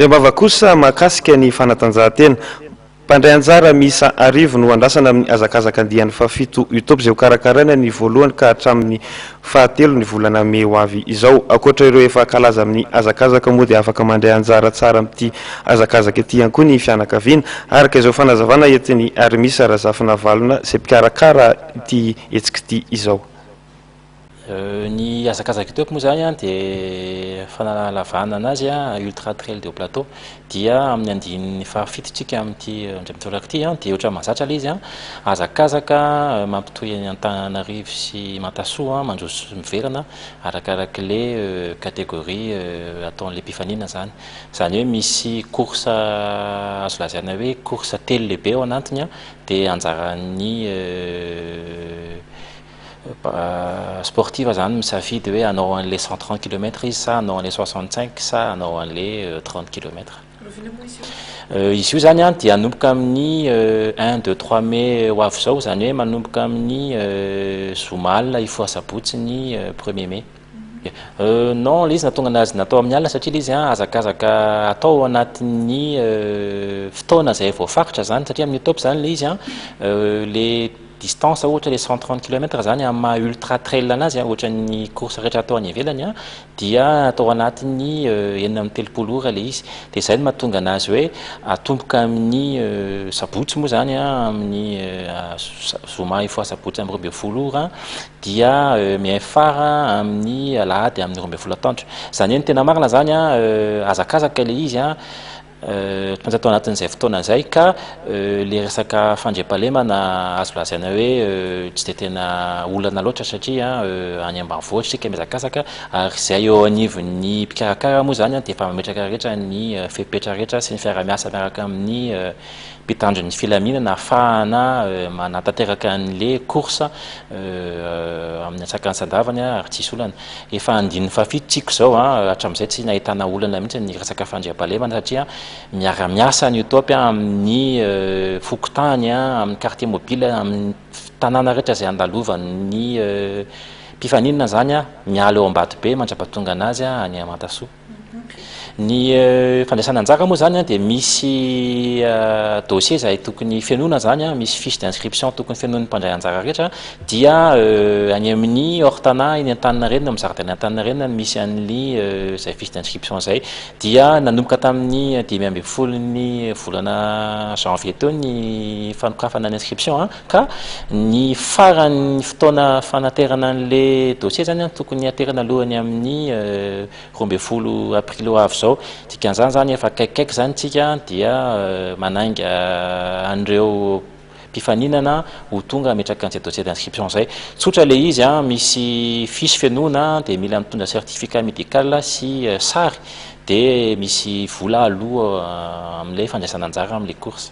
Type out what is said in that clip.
Ndre mbava kosa mahakasika ny fanatanjahantena, mpandray anjara misa arivo no andrasana amin'ny azakazaka andiany fafito Utopy izay karakaraina ny voalohany ka hatramin'ny fahatelo ny volana May ho avy izao. Akoatra ireo efa kalaza amin'ny azakazaka moa dia afaka mandray anjara tsara amin'ity azakazaka ity ihany koa ny fianakaviana. Araka izao fanazavana entiny ary misy Razafina Valona izay mpikarakara ity hetsika ity izao. Ny azakazaka Utopy moa zany dia fanalavana anazy Ultra Trail de Plateau dia amin'ny andin'ny fafitotsika amin'ity andremitorak ity dia ohatra mahazatra ilay izy azakazaka mampitohy ny Antananarivo sy Matasoa mandroso miverana arakarak'ilay kategoria ataon'ilay mpifanina zany. Zany hoe misy course azo lazaina hoe course telo lehibe ao anatiny dia anjaran'ny sportive zany misafidy hoe anao an'ilay 130 km izy sa anao an'ilay 65 sa anao an'ilay 30 km. Izy io zany dia manomboka amin'ny 1, 2, 3 mai ho avy izao, zany hoe manomboka amin'ny Zoma ifoha sabotsy ny 1er mai. Non, ilay izy natonga anazy natao amin'ny alina satria ilay izy azakazaka atao anatin'ny fotoana izay voafaritra zany, satria amin'ny Utopy zany ilay izy le distance ohatra le 130 km zany amin'ny maha ultra trail anazy ohatra ny course rehetra atao any ivelany dia atao anatin'ny 9-30 ora le izy. Dia izay no mahatonga anazy hoe atomboka amin'ny sabotsy moa zany amin'ny Zoma ifoha sabotsy amin'ny 12 ora dia miafara amin'ny alahady amin'ny 12 atoandro. Zany hoe ny tena marina zany azakazaka le izy atao anatin'izay fotoana izay ka le resaka fandriampahalemana azo lazaina hoe tsy dia tena olana loatra satria any ambanivohitra sika mihazakazaka ary izay eo anivon'ny mpikarakara moa zany dia efa mametraka rehetra ny fepetra rehetra sy ny fiara-miasa miaraka amin'ny mpitandro ny filaminana ahafahana manatanteraka an'ilay course amin'ny atsakany sandavany ary tsisy olana. Efa andin'ny fafitotsiko izao hatramin'izay tsy nahitana olana mihitsy ny resaka fandriampahalemana satria miara-miasa ny Utopy amin'ny fokotany amin'ny quartier mobile amin'ny tanàna rehetra izay andalovan'ny mpifaninana zany miala eo Ambatobe mandrapahatonga anazy any Matasoa. Ny fandraisana anjara moa zany dia misy dossier izay tokony fianoana zany misy fiche d'inscription tokony fianoan'ny mpandray anjara rehetra dia any amin'ny ortana eny Antaninarenina amin'ny zaridaina Antaninarenina misy an'ly izay fiche d'inscription izay dia nanomboka tamin'ny 5-ny volana janvier teo ny fanokafana ny inscription ka ny faran'ny fotoana fanaterana an'ilay dossier zany tokony aterana alohany amin'ny 12 aprily ho avy izao. Dikan'izany zany efa kaikaiky zany tsika dia manainga an'ireo mpifaninana ho tonga ametraka an'izay dossier d'inscription izay. Tsotra le izy misy fiche fianoana dia mila mitondra certificat médical sy sary dia misy vola aloha amin'ilay fandraisana anjara amin'ilay course.